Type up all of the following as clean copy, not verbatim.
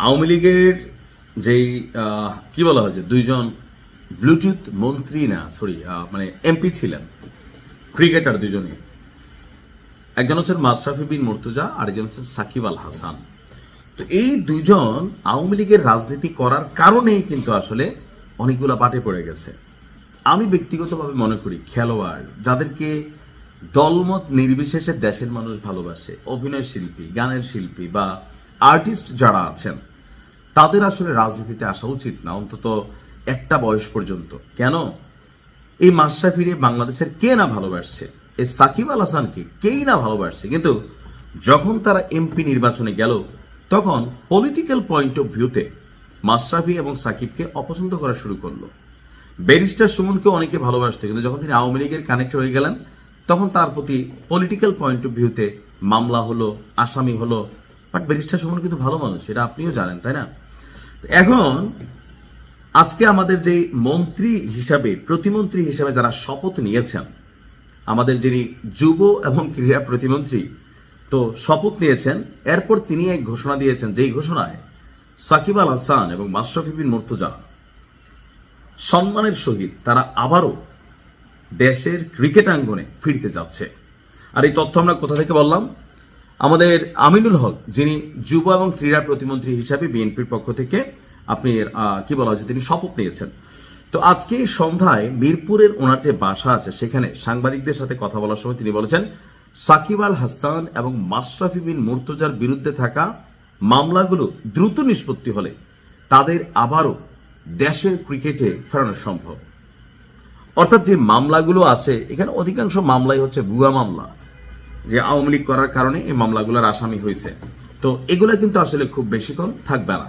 আওয়ামী লীগের যেই কি বলা হয়েছে দুইজন ব্লুটুথ মন্ত্রী না সরি মানে এমপি ছিলেন, ক্রিকেটার দুজনই, একজন হচ্ছেন মাশরাফি বিন মুর্তজা, আরেকজন হচ্ছেন সাকিব আল হাসান। তো এই দুইজন আওয়ামী লীগের রাজনীতি করার কারণেই কিন্তু আসলে অনেকগুলো বাটে পড়ে গেছে। আমি ব্যক্তিগতভাবে মনে করি খেলোয়াড় যাদেরকে দলমত নির্বিশেষে দেশের মানুষ ভালোবাসে, অভিনয় শিল্পী, গানের শিল্পী বা আর্টিস্ট যারা আছেন, তাদের আসলে রাজনীতিতে আসা উচিত না, অন্তত একটা বয়স পর্যন্ত। কেন? এই মাশরাফিরে বাংলাদেশের কে না ভালোবাসছে, এই সাকিব আল হাসানকে কেই না ভালোবাসছে, কিন্তু যখন তারা এমপি নির্বাচনে গেল তখন পলিটিক্যাল পয়েন্ট অফ ভিউতে মাশরাফি এবং সাকিবকে অপছন্দ করা শুরু করলো। ব্যারিস্টার সুমনকে অনেকে ভালোবাসতো, কিন্তু যখন তিনি আওয়ামী লীগের কানেক্ট হয়ে গেলেন তখন তার প্রতি পলিটিক্যাল পয়েন্ট অফ ভিউতে মামলা হলো, আসামি হলো। বাট ব্যারিস্টার সুমন কিন্তু ভালো মানুষ, এটা আপনিও জানেন, তাই না? এখন আজকে আমাদের যে মন্ত্রী হিসাবে, প্রতিমন্ত্রী হিসাবে যারা শপথ নিয়েছেন, আমাদের যিনি যুব এবং ক্রীড়া প্রতিমন্ত্রী, তো শপথ নিয়েছেন, এরপর তিনি এক ঘোষণা দিয়েছেন, যেই ঘোষণায় সাকিব আল হাসান এবং মাশরাফি বিন মুর্তজা সম্মানের সহিত তারা আবারও দেশের ক্রিকেট আঙ্গনে ফিরতে যাচ্ছে। আর এই তথ্য আমরা কোথা থেকে বললাম? আমাদের আমিনুল হক, যিনি যুব এবং ক্রীড়া প্রতিমন্ত্রী হিসাবে বিএনপির পক্ষ থেকে আপনি কি বলা হচ্ছে, তিনি শপথ নিয়েছেন। তো আজকে সন্ধ্যায় মিরপুরের ওনার যে বাসা আছে সেখানে সাংবাদিকদের সাথে কথা বলার সময় তিনি বলেছেন, সাকিব আল হাসান এবং মাশরাফি বিন মুর্তজার বিরুদ্ধে থাকা মামলাগুলো দ্রুত নিষ্পত্তি হলে তাদের আবারও দেশের ক্রিকেটে ফেরানো সম্ভব। অর্থাৎ যে মামলাগুলো আছে এখানে অধিকাংশ মামলাই হচ্ছে ভুয়া মামলা, যে আওয়ামী লীগ করার কারণে এই মামলাগুলোর আসামি হয়েছে। তো এগুলো কিন্তু আসলে খুব বেশিক্ষণ থাকবে না।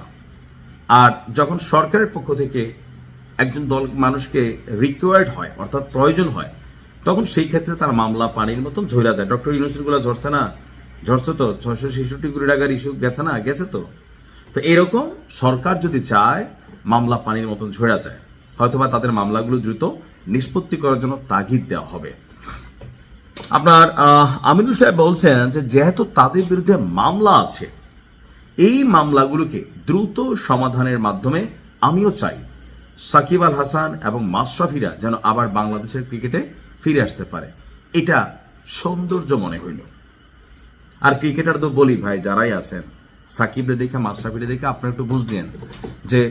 আর যখন সরকারের পক্ষ থেকে একজন দল মানুষকে রিকোয়ার্ড হয়, অর্থাৎ প্রয়োজন হয়, তখন সেই ক্ষেত্রে তার মামলা পানির মতন ঝরা যায়। ডক্টর ইউনূসের গুলো ঝরছে না, ঝরছে তো, 666 কোটি টাকার ইস্যু গেছে না, গেছে তো। তো এরকম সরকার যদি চায় মামলা পানির মতন ঝরা যায়, হয়তোবা তাদের মামলাগুলো দ্রুত নিষ্পত্তি করার জন্য তাগিদ দেওয়া হবে। আপনার আমিনুল সাহেব বলছেন যে যেহেতু তাদের বিরুদ্ধে মামলা আছে, এই মামলাগুলোকে দ্রুত সমাধানের মাধ্যমে আমিও চাই সাকিব আল হাসান এবং মাশরাফিরা যেন আবার বাংলাদেশের ক্রিকেটে ফিরে আসতে পারে। এটা সৌন্দর্য মনে হইল। আর ক্রিকেটার তো বলি ভাই, যারাই আছেন, সাকিবরে দেখে, মাশরাফিরে দেখে আপনারা একটু বুঝলেন যে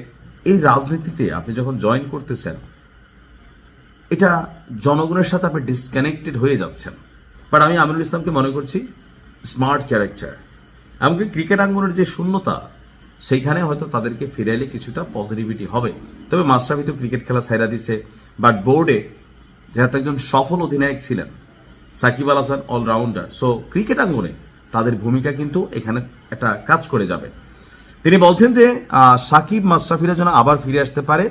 এই রাজনীতিতে আপনি যখন জয়েন করতেছেন, এটা জনগণের সাথে আপনি ডিসকানেক্টেড হয়ে যাচ্ছেন। বাট আমি আমিনুল ইসলামকে মনে করছি স্মার্ট ক্যারেক্টার। এমনকি ক্রিকেট আঙ্গনের যে শূন্যতা, সেইখানে হয়তো তাদেরকে ফিরাইলে কিছুটা পজিটিভিটি হবে। তবে মাশরাফি তো ক্রিকেট খেলা ছাইরা দিচ্ছে, বাট বোর্ডে যেহেতু একজন সফল অধিনায়ক ছিলেন, Shakib Al Hasan allrounder, so cricket আঙ্গনে তাদের ভূমিকা কিন্তু এখানে একটা কাজ করে যাবে। তিনি বলছেন যে সাকিব মাশরাফিরা যেন আবার ফিরে আসতে পারে,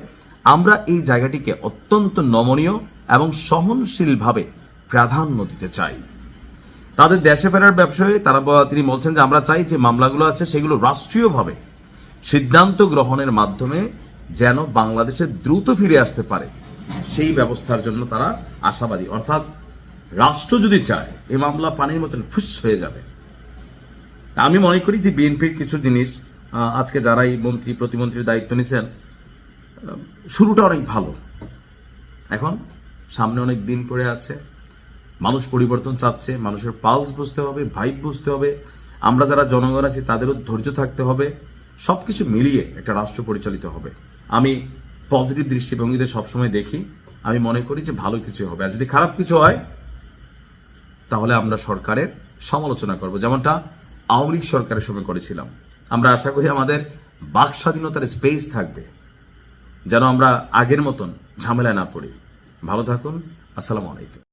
আমরা এই জায়গাটিকে অত্যন্ত নমনীয় এবং সহনশীলভাবে প্রাধান্য দিতে চাই। তাদের দেশে ফেরার ব্যবসায় তিনি বলছেন যে আমরা চাই যে মামলাগুলো আছে সেগুলো রাষ্ট্রীয়ভাবে সিদ্ধান্ত গ্রহণের মাধ্যমে যেন বাংলাদেশে দ্রুত ফিরে আসতে পারে, সেই ব্যবস্থার জন্য তারা আশাবাদী। অর্থাৎ রাষ্ট্র যদি চায় এই মামলা পানির মতন ফুস হয়ে যাবে। আমি মনে করি যে বিএনপির কিছু জিনিস আজকে যারাই মন্ত্রী প্রতিমন্ত্রীর দায়িত্ব নিয়েছেন, শুরুটা অনেক ভালো। এখন সামনে অনেক দিন পড়ে আছে, মানুষ পরিবর্তন চাচ্ছে, মানুষের পালস বুঝতে হবে, ভাইব বুঝতে হবে, আমরা যারা জনগণ আছি তাদেরও ধৈর্য থাকতে হবে। সবকিছু মিলিয়ে একটা রাষ্ট্র পরিচালিত হবে। আমি পজিটিভ দৃষ্টিভঙ্গিতে সবসময় দেখি, আমি মনে করি যে ভালো কিছু হবে। আর যদি খারাপ কিছু হয় তাহলে আমরা সরকারের সমালোচনা করব, যেমনটা আওয়ামী লীগ সরকারের সময় করেছিলাম। আমরা আশা করি আমাদের বাক স্বাধীনতার স্পেস থাকবে, যেন আমরা আগের মতন ঝামেলায় না পড়ি। ভালো থাকুন, আসসালামু আলাইকুম।